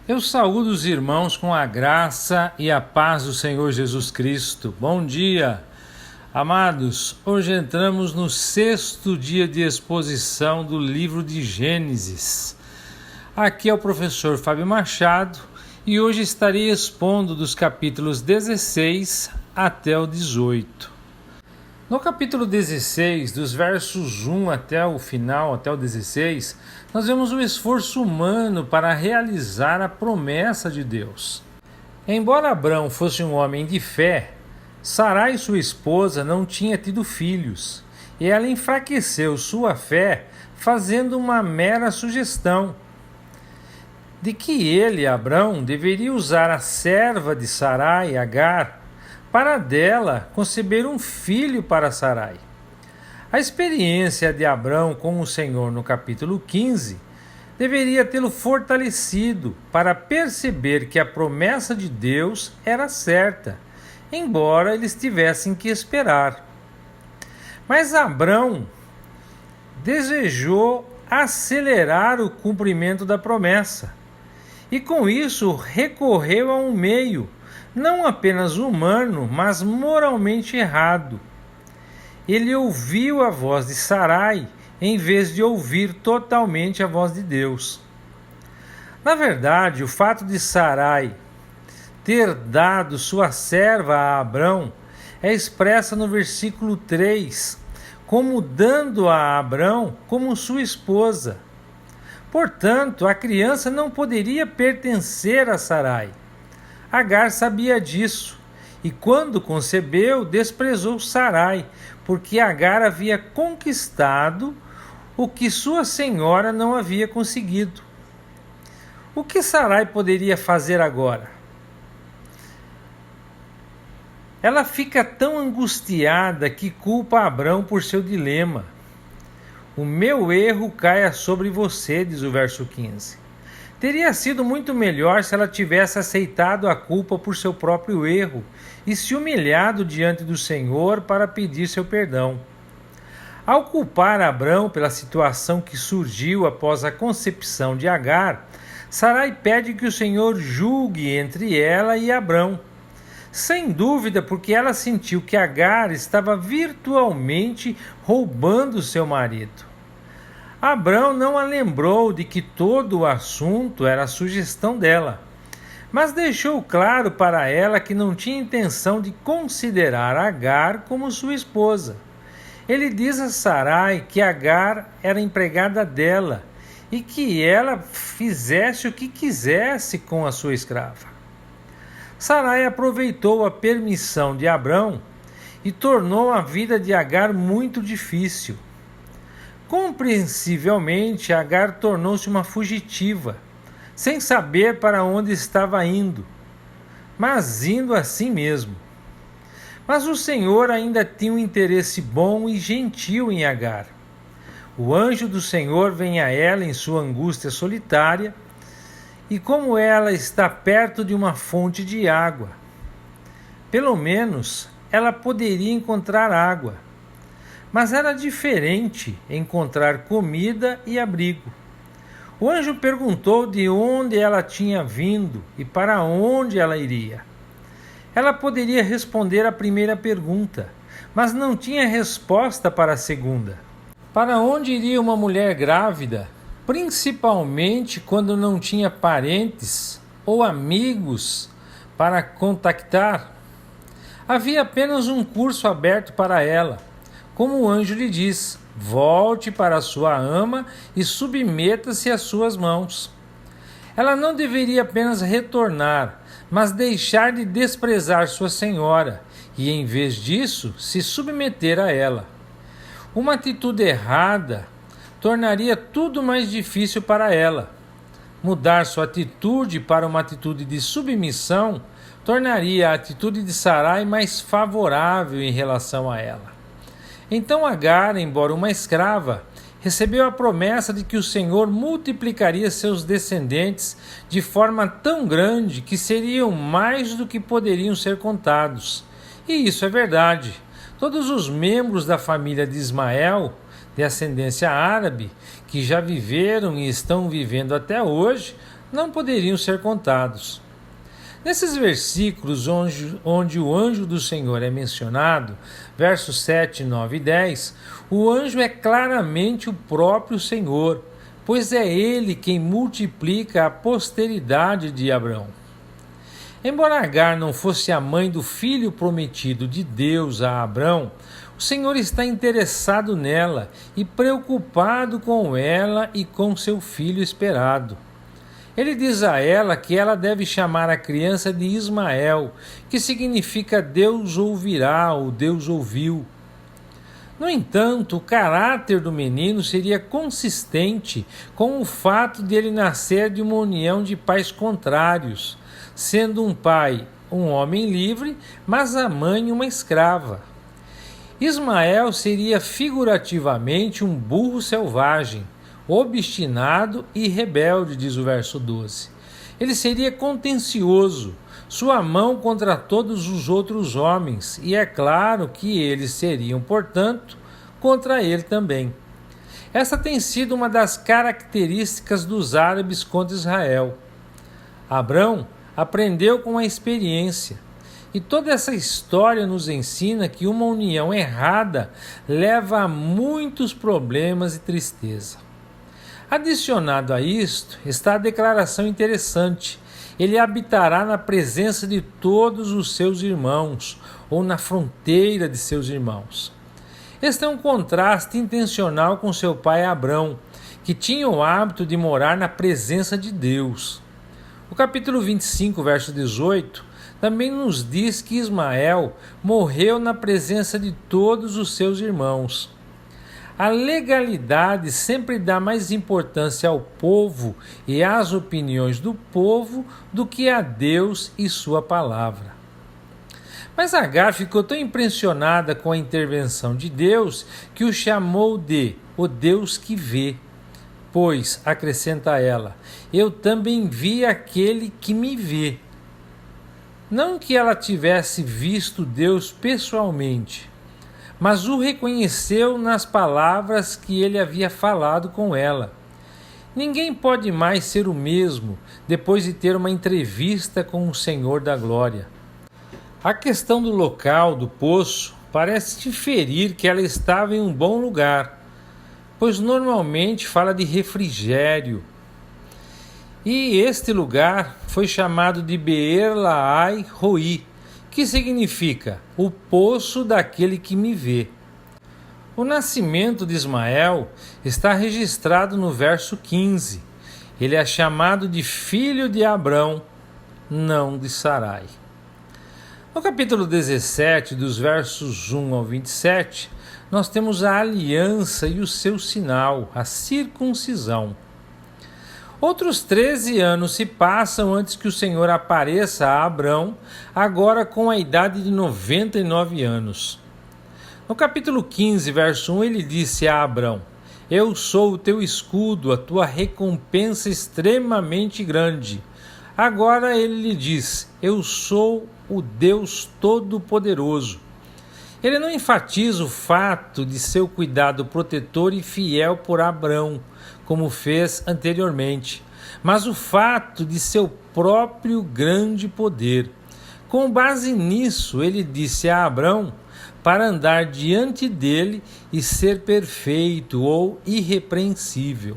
Eu saúdo os irmãos com a graça e a paz do Senhor Jesus Cristo. Bom dia, amados. Hoje entramos no 6º dia de exposição do livro de Gênesis. Aqui é o professor Fábio Machado e hoje estarei expondo dos capítulos 16 até o 18. No capítulo 16, dos versos 1 até o final, até o 16, nós vemos o esforço humano para realizar a promessa de Deus. Embora Abrão fosse um homem de fé, Sarai, sua esposa, não tinha tido filhos, e ela enfraqueceu sua fé fazendo uma mera sugestão de que ele, Abrão, deveria usar a serva de Sarai, Agar, para dela conceber um filho para Sarai. A experiência de Abrão com o Senhor no capítulo 15 deveria tê-lo fortalecido para perceber que a promessa de Deus era certa, embora eles tivessem que esperar. Mas Abrão desejou acelerar o cumprimento da promessa e com isso recorreu a um meio não apenas humano, mas moralmente errado. Ele ouviu a voz de Sarai em vez de ouvir totalmente a voz de Deus. Na verdade, o fato de Sarai ter dado sua serva a Abrão é expressa no versículo 3, como dando a Abrão como sua esposa. Portanto, a criança não poderia pertencer a Sarai. Agar sabia disso, e quando concebeu, desprezou Sarai, porque Agar havia conquistado o que sua senhora não havia conseguido. O que Sarai poderia fazer agora? Ela fica tão angustiada que culpa Abrão por seu dilema. O meu erro caia sobre você, diz o verso 15. Teria sido muito melhor se ela tivesse aceitado a culpa por seu próprio erro e se humilhado diante do Senhor para pedir seu perdão. Ao culpar Abrão pela situação que surgiu após a concepção de Agar, Sarai pede que o Senhor julgue entre ela e Abrão. Sem dúvida, porque ela sentiu que Agar estava virtualmente roubando seu marido. Abrão não a lembrou de que todo o assunto era a sugestão dela, mas deixou claro para ela que não tinha intenção de considerar Agar como sua esposa. Ele diz a Sarai que Agar era empregada dela e que ela fizesse o que quisesse com a sua escrava. Sarai aproveitou a permissão de Abrão e tornou a vida de Agar muito difícil. Compreensivelmente, Agar tornou-se uma fugitiva, sem saber para onde estava indo, mas indo assim mesmo. Mas o Senhor ainda tinha um interesse bom e gentil em Agar. O anjo do Senhor vem a ela em sua angústia solitária, e como ela está perto de uma fonte de água, pelo menos ela poderia encontrar água. Mas era diferente encontrar comida e abrigo. O anjo perguntou de onde ela tinha vindo e para onde ela iria. Ela poderia responder a primeira pergunta, mas não tinha resposta para a segunda. Para onde iria uma mulher grávida, principalmente quando não tinha parentes ou amigos para contactar? Havia apenas um curso aberto para ela. Como o anjo lhe diz, volte para sua ama e submeta-se às suas mãos. Ela não deveria apenas retornar, mas deixar de desprezar sua senhora e, em vez disso, se submeter a ela. Uma atitude errada tornaria tudo mais difícil para ela. Mudar sua atitude para uma atitude de submissão tornaria a atitude de Sarai mais favorável em relação a ela. Então Agar, embora uma escrava, recebeu a promessa de que o Senhor multiplicaria seus descendentes de forma tão grande que seriam mais do que poderiam ser contados. E isso é verdade. Todos os membros da família de Ismael, de ascendência árabe, que já viveram e estão vivendo até hoje, não poderiam ser contados. Nesses versículos onde o anjo do Senhor é mencionado, versos 7, 9 e 10, o anjo é claramente o próprio Senhor, pois é ele quem multiplica a posteridade de Abrão. Embora Agar não fosse a mãe do filho prometido de Deus a Abrão, o Senhor está interessado nela e preocupado com ela e com seu filho esperado. Ele diz a ela que ela deve chamar a criança de Ismael, que significa Deus ouvirá ou Deus ouviu. No entanto, o caráter do menino seria consistente com o fato de ele nascer de uma união de pais contrários, sendo um pai um homem livre, mas a mãe uma escrava. Ismael seria figurativamente um burro selvagem, obstinado e rebelde, diz o verso 12. Ele seria contencioso, sua mão contra todos os outros homens, e é claro que eles seriam, portanto, contra ele também. Essa tem sido uma das características dos árabes contra Israel. Abrão aprendeu com a experiência, e toda essa história nos ensina que uma união errada leva a muitos problemas e tristeza. Adicionado a isto, está a declaração interessante. Ele habitará na presença de todos os seus irmãos, ou na fronteira de seus irmãos. Este é um contraste intencional com seu pai Abrão, que tinha o hábito de morar na presença de Deus. O capítulo 25, verso 18, também nos diz que Ismael morreu na presença de todos os seus irmãos. A legalidade sempre dá mais importância ao povo e às opiniões do povo do que a Deus e sua palavra. Mas Agar ficou tão impressionada com a intervenção de Deus que o chamou de o Deus que vê. Pois, acrescenta ela, eu também vi aquele que me vê. Não que ela tivesse visto Deus pessoalmente, mas o reconheceu nas palavras que ele havia falado com ela. Ninguém pode mais ser o mesmo depois de ter uma entrevista com o Senhor da Glória. A questão do local do poço parece diferir que ela estava em um bom lugar, pois normalmente fala de refrigério. E este lugar foi chamado de Beer Lahai Roi, que significa o poço daquele que me vê. O nascimento de Ismael está registrado no verso 15. Ele é chamado de filho de Abrão, não de Sarai. No capítulo 17, dos versos 1 ao 27, nós temos a aliança e o seu sinal, a circuncisão. Outros 13 anos se passam antes que o Senhor apareça a Abrão, agora com a idade de 99 anos. No capítulo 15, verso 1, ele disse a Abrão: eu sou o teu escudo, a tua recompensa extremamente grande. Agora ele lhe diz: eu sou o Deus Todo-Poderoso. Ele não enfatiza o fato de seu cuidado protetor e fiel por Abrão, como fez anteriormente, mas o fato de seu próprio grande poder. Com base nisso, ele disse a Abrão para andar diante dele e ser perfeito ou irrepreensível.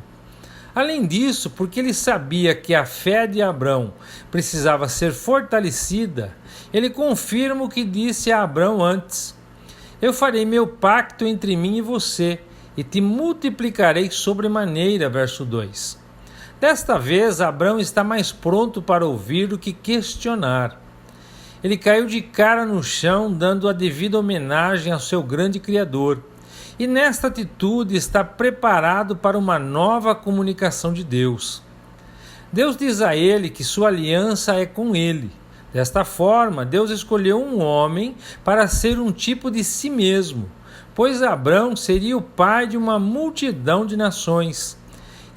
Além disso, porque ele sabia que a fé de Abrão precisava ser fortalecida, ele confirma o que disse a Abrão antes: eu farei meu pacto entre mim e você, e te multiplicarei sobremaneira, verso 2. Desta vez, Abrão está mais pronto para ouvir do que questionar. Ele caiu de cara no chão, dando a devida homenagem ao seu grande Criador, e nesta atitude está preparado para uma nova comunicação de Deus. Deus diz a ele que sua aliança é com ele. Desta forma, Deus escolheu um homem para ser um tipo de si mesmo, pois Abrão seria o pai de uma multidão de nações.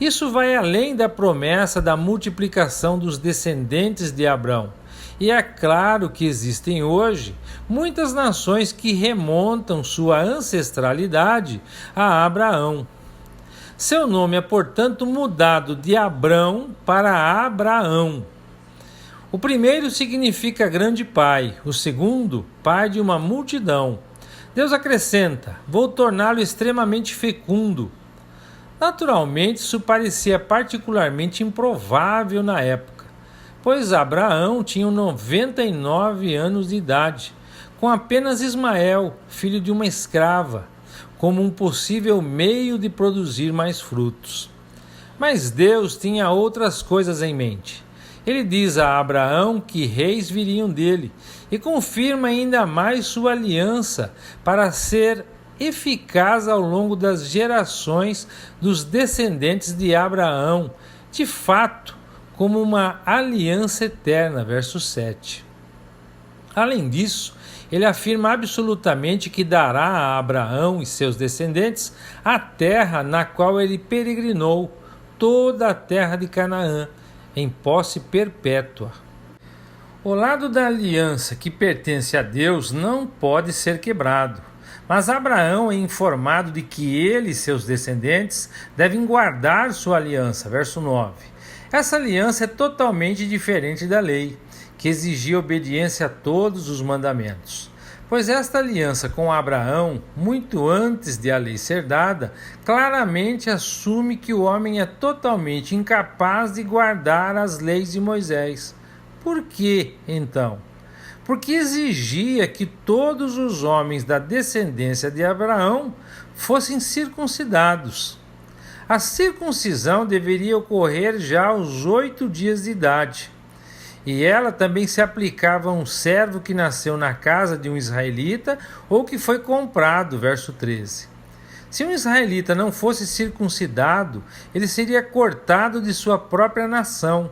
Isso vai além da promessa da multiplicação dos descendentes de Abrão. E é claro que existem hoje muitas nações que remontam sua ancestralidade a Abraão. Seu nome é, portanto, mudado de Abrão para Abraão. O primeiro significa grande pai, o segundo, pai de uma multidão. Deus acrescenta: vou torná-lo extremamente fecundo. Naturalmente, isso parecia particularmente improvável na época, pois Abraão tinha 99 anos de idade, com apenas Ismael, filho de uma escrava, como um possível meio de produzir mais frutos. Mas Deus tinha outras coisas em mente. Ele diz a Abraão que reis viriam dele e confirma ainda mais sua aliança para ser eficaz ao longo das gerações dos descendentes de Abraão, de fato, como uma aliança eterna, verso 7. Além disso, ele afirma absolutamente que dará a Abraão e seus descendentes a terra na qual ele peregrinou, toda a terra de Canaã, em posse perpétua. O lado da aliança que pertence a Deus não pode ser quebrado, mas Abraão é informado de que ele e seus descendentes devem guardar sua aliança, verso 9. Essa aliança é totalmente diferente da lei, que exigia obediência a todos os mandamentos. Pois esta aliança com Abraão, muito antes de a lei ser dada, claramente assume que o homem é totalmente incapaz de guardar as leis de Moisés. Por quê, então? Porque exigia que todos os homens da descendência de Abraão fossem circuncidados. A circuncisão deveria ocorrer já aos 8 dias de idade. E ela também se aplicava a um servo que nasceu na casa de um israelita ou que foi comprado, verso 13. Se um israelita não fosse circuncidado, ele seria cortado de sua própria nação.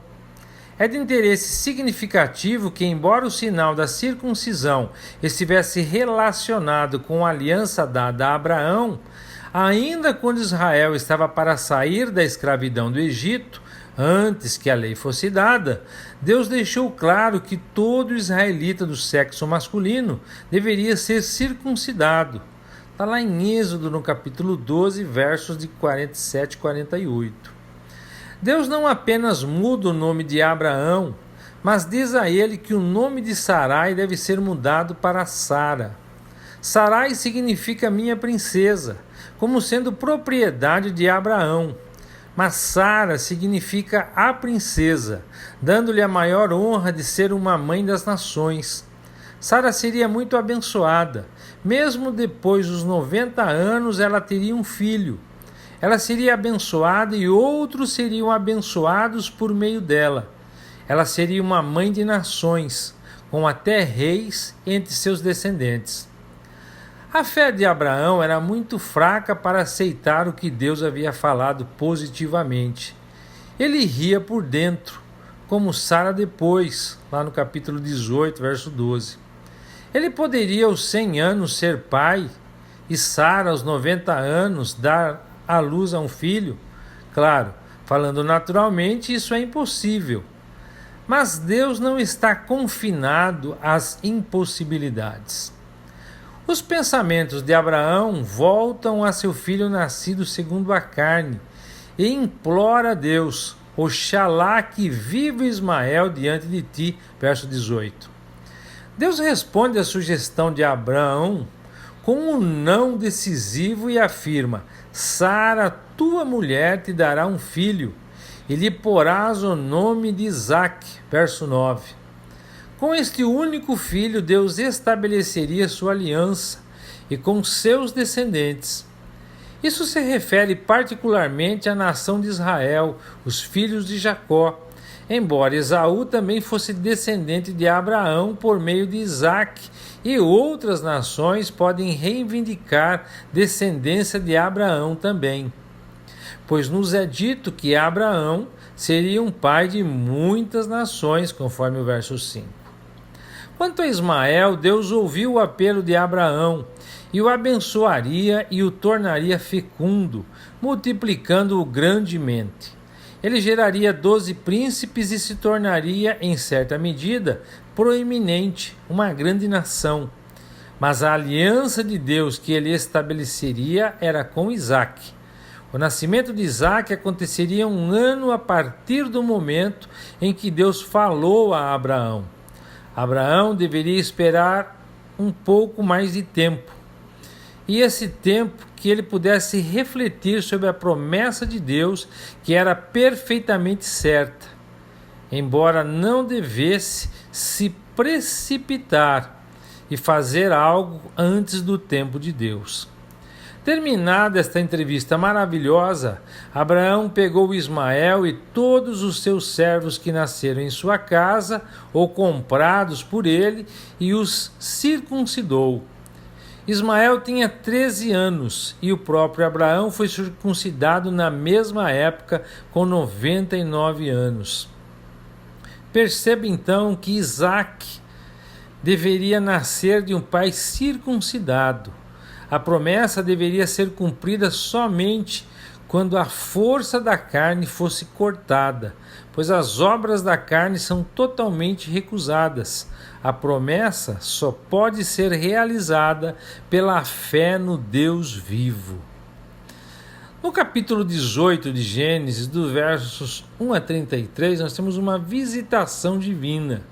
É de interesse significativo que, embora o sinal da circuncisão estivesse relacionado com a aliança dada a Abraão, ainda quando Israel estava para sair da escravidão do Egito, antes que a lei fosse dada, Deus deixou claro que todo israelita do sexo masculino deveria ser circuncidado. Está lá em Êxodo, no capítulo 12, versos de 47 e 48. Deus não apenas muda o nome de Abraão, mas diz a ele que o nome de Sarai deve ser mudado para Sara. Sarai significa minha princesa, como sendo propriedade de Abraão. Mas Sara significa a princesa, dando-lhe a maior honra de ser uma mãe das nações. Sara seria muito abençoada. Mesmo depois dos 90 anos, ela teria um filho. Ela seria abençoada e outros seriam abençoados por meio dela. Ela seria uma mãe de nações, com até reis entre seus descendentes. A fé de Abraão era muito fraca para aceitar o que Deus havia falado positivamente. Ele ria por dentro, como Sara depois, lá no capítulo 18, verso 12. Ele poderia aos 100 anos ser pai e Sara aos 90 anos dar à luz a um filho? Claro, falando naturalmente, isso é impossível. Mas Deus não está confinado às impossibilidades. Os pensamentos de Abraão voltam a seu filho nascido segundo a carne e implora a Deus: Oxalá que viva Ismael diante de ti, verso 18. Deus responde à sugestão de Abraão com um não decisivo e afirma: Sara, tua mulher, te dará um filho e lhe porás o nome de Isaque, verso 9. Com este único filho, Deus estabeleceria sua aliança e com seus descendentes. Isso se refere particularmente à nação de Israel, os filhos de Jacó, embora Esaú também fosse descendente de Abraão por meio de Isaque, e outras nações podem reivindicar descendência de Abraão também. Pois nos é dito que Abraão seria um pai de muitas nações, conforme o verso 5. Quanto a Ismael, Deus ouviu o apelo de Abraão e o abençoaria e o tornaria fecundo, multiplicando-o grandemente. Ele geraria 12 príncipes e se tornaria, em certa medida, proeminente, uma grande nação. Mas a aliança de Deus que ele estabeleceria era com Isaque. O nascimento de Isaque aconteceria um ano a partir do momento em que Deus falou a Abraão. Abraão deveria esperar um pouco mais de tempo. E esse tempo que ele pudesse refletir sobre a promessa de Deus, que era perfeitamente certa, embora não devesse se precipitar e fazer algo antes do tempo de Deus. Terminada esta entrevista maravilhosa, Abraão pegou Ismael e todos os seus servos que nasceram em sua casa ou comprados por ele e os circuncidou. Ismael tinha 13 anos e o próprio Abraão foi circuncidado na mesma época com 99 anos. Perceba então que Isaque deveria nascer de um pai circuncidado. A promessa deveria ser cumprida somente quando a força da carne fosse cortada, pois as obras da carne são totalmente recusadas. A promessa só pode ser realizada pela fé no Deus vivo. No capítulo 18 de Gênesis, dos versos 1 a 33, nós temos uma visitação divina.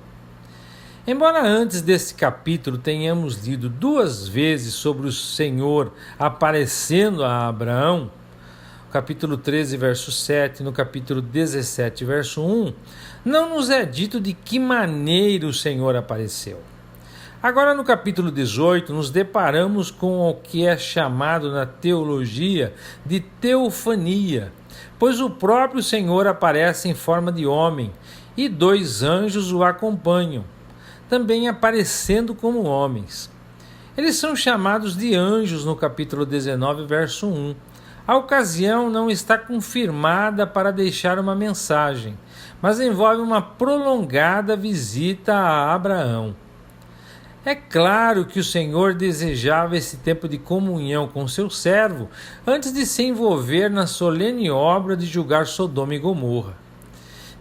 Embora antes desse capítulo tenhamos lido 2 vezes sobre o Senhor aparecendo a Abraão, no capítulo 13, verso 7, no capítulo 17, verso 1, não nos é dito de que maneira o Senhor apareceu. Agora, no capítulo 18, nos deparamos com o que é chamado na teologia de teofania, pois o próprio Senhor aparece em forma de homem e 2 anjos o acompanham, também aparecendo como homens. Eles são chamados de anjos no capítulo 19, verso 1. A ocasião não está confirmada para deixar uma mensagem, mas envolve uma prolongada visita a Abraão. É claro que o Senhor desejava esse tempo de comunhão com seu servo antes de se envolver na solene obra de julgar Sodoma e Gomorra.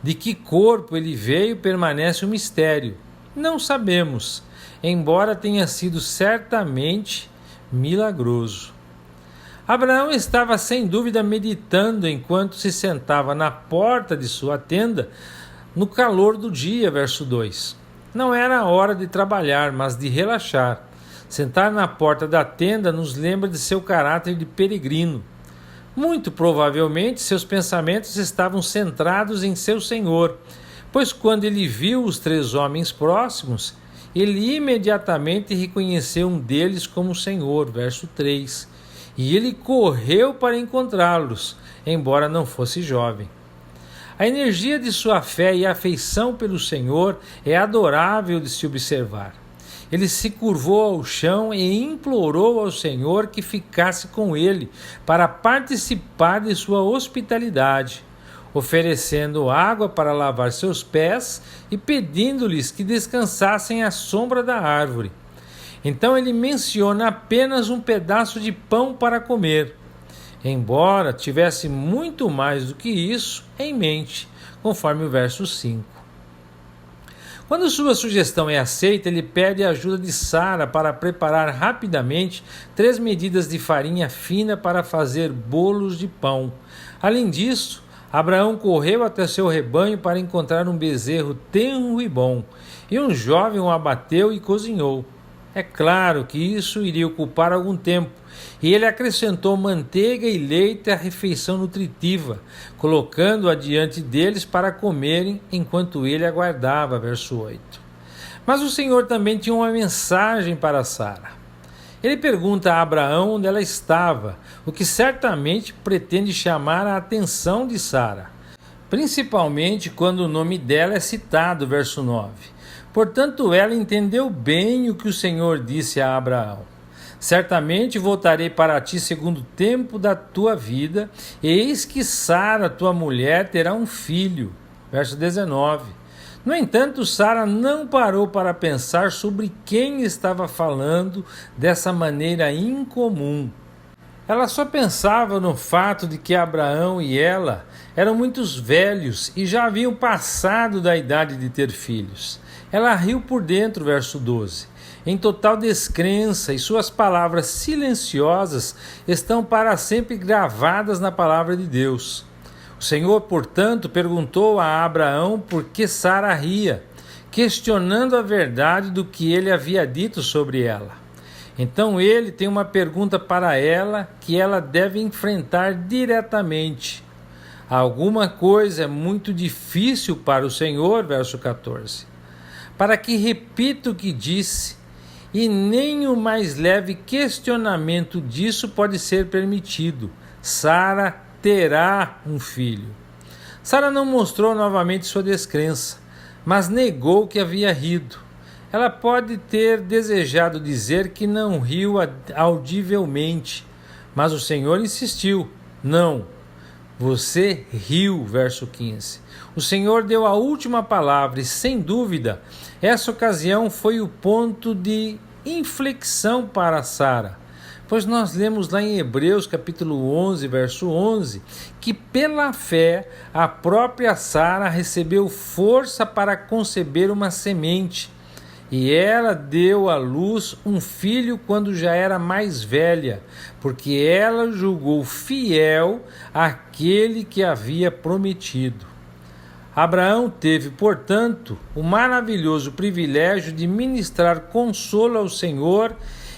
De que corpo ele veio permanece um mistério. Não sabemos, embora tenha sido certamente milagroso. Abraão estava sem dúvida meditando enquanto se sentava na porta de sua tenda no calor do dia, verso 2. Não era a hora de trabalhar, mas de relaxar. Sentar na porta da tenda nos lembra de seu caráter de peregrino. Muito provavelmente seus pensamentos estavam centrados em seu Senhor, pois quando ele viu os 3 homens próximos, ele imediatamente reconheceu um deles como Senhor, verso 3. E ele correu para encontrá-los, embora não fosse jovem. A energia de sua fé e afeição pelo Senhor é adorável de se observar. Ele se curvou ao chão e implorou ao Senhor que ficasse com ele para participar de sua hospitalidade, oferecendo água para lavar seus pés e pedindo-lhes que descansassem à sombra da árvore. Então ele menciona apenas um pedaço de pão para comer, embora tivesse muito mais do que isso em mente, conforme o verso 5. Quando sua sugestão é aceita, ele pede a ajuda de Sara para preparar rapidamente 3 medidas de farinha fina para fazer bolos de pão. Além disso, Abraão correu até seu rebanho para encontrar um bezerro tenro e bom, e um jovem o abateu e cozinhou. É claro que isso iria ocupar algum tempo, e ele acrescentou manteiga e leite à refeição nutritiva, colocando-a diante deles para comerem enquanto ele aguardava, verso 8. Mas o Senhor também tinha uma mensagem para Sara. Ele pergunta a Abraão onde ela estava, o que certamente pretende chamar a atenção de Sara, principalmente quando o nome dela é citado, verso 9. Portanto, ela entendeu bem o que o Senhor disse a Abraão. Certamente voltarei para ti segundo o tempo da tua vida, e eis que Sara, tua mulher, terá um filho. Verso 19. No entanto, Sara não parou para pensar sobre quem estava falando dessa maneira incomum. Ela só pensava no fato de que Abraão e ela eram muito velhos e já haviam passado da idade de ter filhos. Ela riu por dentro, verso 12. em total descrença, e suas palavras silenciosas estão para sempre gravadas na palavra de Deus. O Senhor, portanto, perguntou a Abraão por que Sara ria, questionando a verdade do que ele havia dito sobre ela. Então ele tem uma pergunta para ela que ela deve enfrentar diretamente. Alguma coisa é muito difícil para o Senhor, verso 14, para que repita o que disse, e nem o mais leve questionamento disso pode ser permitido. Sara terá um filho. Sara não mostrou novamente sua descrença, mas negou que havia rido. Ela pode ter desejado dizer que não riu audivelmente, mas o Senhor insistiu. Não, você riu, verso 15. O Senhor deu a última palavra e, sem dúvida, essa ocasião foi o ponto de inflexão para Sara, pois nós lemos lá em Hebreus capítulo 11, verso 11, que pela fé a própria Sara recebeu força para conceber uma semente, e ela deu à luz um filho quando já era mais velha, porque ela julgou fiel aquele que havia prometido. Abraão teve, portanto, o maravilhoso privilégio de ministrar consolo ao Senhor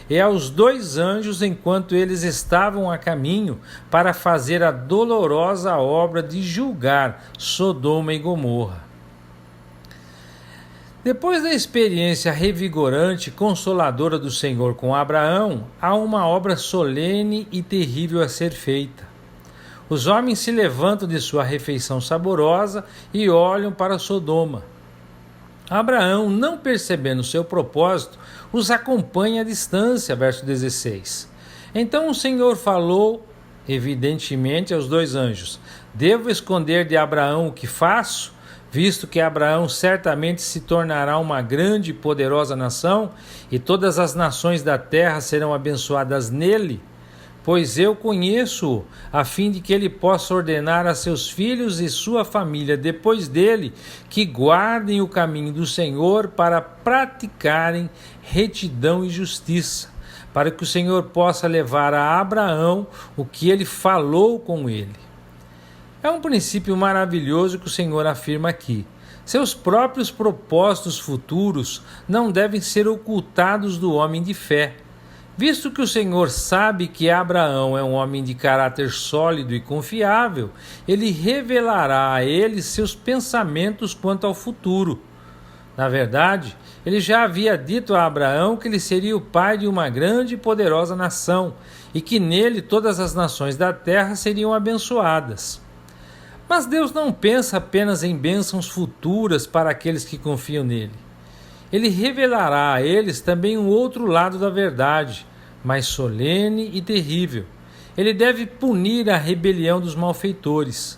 e aos 2 anjos enquanto eles estavam a caminho para fazer a dolorosa obra de julgar Sodoma e Gomorra. Depois da experiência revigorante e consoladora do Senhor com Abraão, há uma obra solene e terrível a ser feita. Os homens se levantam de sua refeição saborosa e olham para Sodoma. Abraão, não percebendo seu propósito, os acompanha à distância, verso 16. Então o Senhor falou, evidentemente, aos 2 anjos: devo esconder de Abraão o que faço, visto que Abraão certamente se tornará uma grande e poderosa nação, e todas as nações da terra serão abençoadas nele? Pois eu conheço-o, a fim de que ele possa ordenar a seus filhos e sua família depois dele que guardem o caminho do Senhor para praticarem retidão e justiça, para que o Senhor possa levar a Abraão o que ele falou com ele. É um princípio maravilhoso que o Senhor afirma aqui. Seus próprios propósitos futuros não devem ser ocultados do homem de fé. Visto que o Senhor sabe que Abraão é um homem de caráter sólido e confiável, ele revelará a ele seus pensamentos quanto ao futuro. Na verdade, ele já havia dito a Abraão que ele seria o pai de uma grande e poderosa nação, e que nele todas as nações da terra seriam abençoadas. Mas Deus não pensa apenas em bênçãos futuras para aqueles que confiam nele. Ele revelará a eles também um outro lado da verdade, mais solene e terrível. Ele deve punir a rebelião dos malfeitores.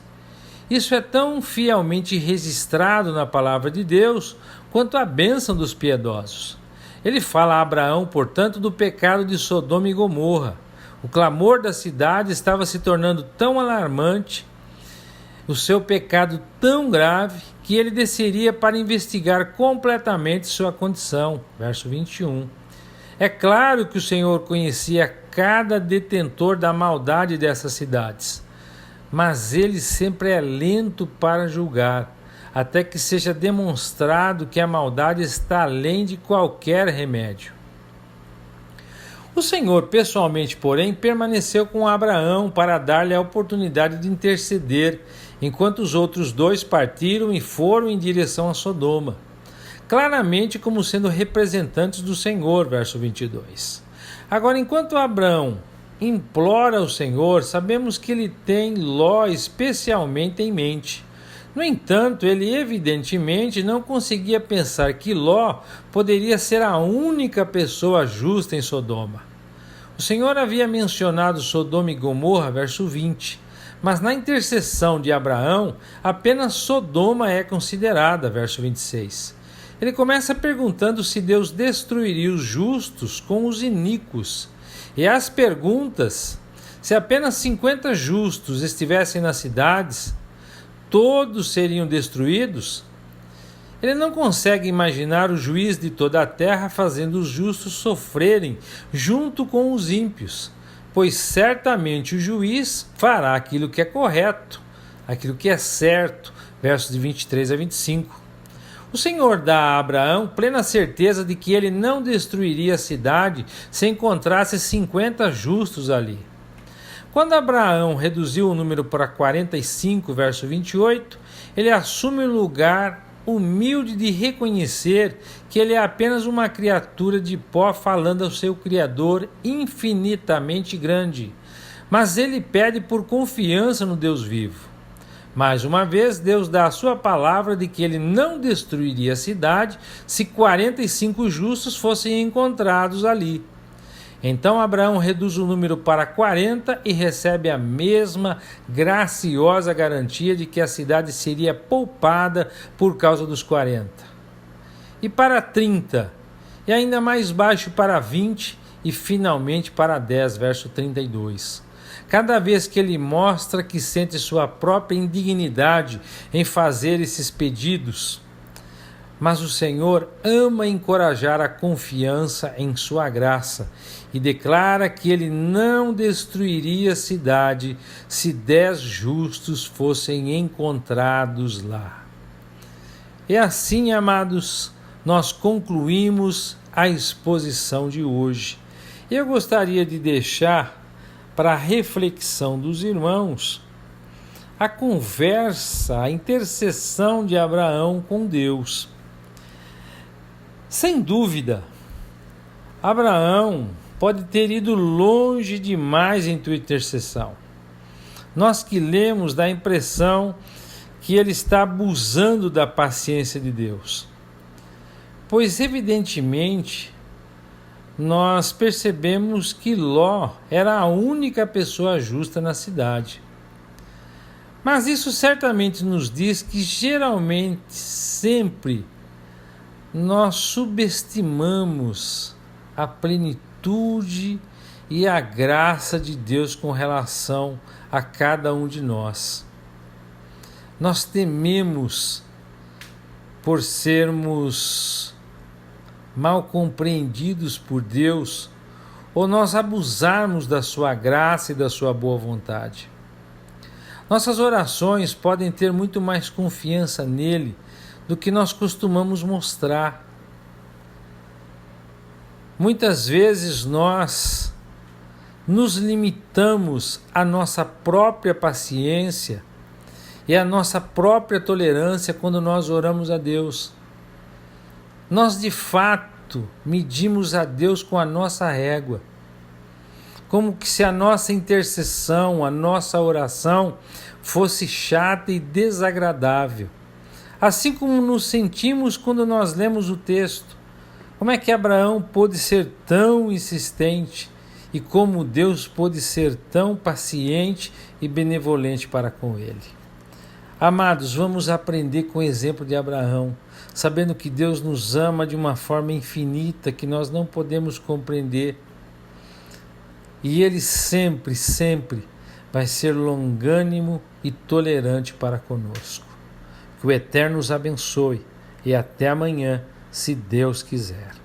Isso é tão fielmente registrado na palavra de Deus quanto a bênção dos piedosos. Ele fala a Abraão, portanto, do pecado de Sodoma e Gomorra. O clamor da cidade estava se tornando tão alarmante, o seu pecado tão grave, que ele desceria para investigar completamente sua condição. Verso 21. É claro que o Senhor conhecia cada detentor da maldade dessas cidades, mas ele sempre é lento para julgar, até que seja demonstrado que a maldade está além de qualquer remédio. O Senhor, pessoalmente, porém, permaneceu com Abraão para dar-lhe a oportunidade de interceder, enquanto os outros 2 partiram e foram em direção a Sodoma, claramente como sendo representantes do Senhor, verso 22. Agora, enquanto Abraão implora ao Senhor, sabemos que ele tem Ló especialmente em mente. No entanto, ele evidentemente não conseguia pensar que Ló poderia ser a única pessoa justa em Sodoma. O Senhor havia mencionado Sodoma e Gomorra, verso 20, mas na intercessão de Abraão, apenas Sodoma é considerada, verso 26. Ele começa perguntando se Deus destruiria os justos com os iníquos. E as perguntas, se apenas 50 justos estivessem nas cidades, todos seriam destruídos? Ele não consegue imaginar o juiz de toda a terra fazendo os justos sofrerem junto com os ímpios, pois certamente o juiz fará aquilo que é correto, aquilo que é certo. Versos de 23 a 25. O Senhor dá a Abraão plena certeza de que ele não destruiria a cidade se encontrasse 50 justos ali. Quando Abraão reduziu o número para 45, verso 28, ele assume o lugar humilde de reconhecer que ele é apenas uma criatura de pó falando ao seu Criador infinitamente grande. Mas ele pede por confiança no Deus vivo. Mais uma vez, Deus dá a sua palavra de que ele não destruiria a cidade se 45 justos fossem encontrados ali. Então Abraão reduz o número para 40 e recebe a mesma graciosa garantia de que a cidade seria poupada por causa dos 40. E para 30, e ainda mais baixo para 20 e finalmente para 10, verso 32. Cada vez que ele mostra que sente sua própria indignidade em fazer esses pedidos, mas o Senhor ama encorajar a confiança em sua graça e declara que ele não destruiria a cidade se 10 justos fossem encontrados lá. E assim, amados, nós concluímos a exposição de hoje. Eu gostaria de deixar para a reflexão dos irmãos a conversa, a intercessão de Abraão com Deus. Sem dúvida, Abraão pode ter ido longe demais em tua intercessão. Nós que lemos dá a impressão que ele está abusando da paciência de Deus, pois evidentemente nós percebemos que Ló era a única pessoa justa na cidade. Mas isso certamente nos diz que geralmente, sempre, nós subestimamos a plenitude e a graça de Deus com relação a cada um de nós. Nós tememos por sermos mal compreendidos por Deus, ou nós abusarmos da sua graça e da sua boa vontade. Nossas orações podem ter muito mais confiança nele do que nós costumamos mostrar. Muitas vezes nós nos limitamos à nossa própria paciência e à nossa própria tolerância quando nós oramos a Deus. Nós de fato medimos a Deus com a nossa régua, como que se a nossa intercessão, a nossa oração fosse chata e desagradável. Assim como nos sentimos quando nós lemos o texto. Como é que Abraão pôde ser tão insistente e como Deus pôde ser tão paciente e benevolente para com ele? Amados, vamos aprender com o exemplo de Abraão, sabendo que Deus nos ama de uma forma infinita que nós não podemos compreender. E Ele sempre, sempre vai ser longânimo e tolerante para conosco. Que o Eterno os abençoe e até amanhã, se Deus quiser.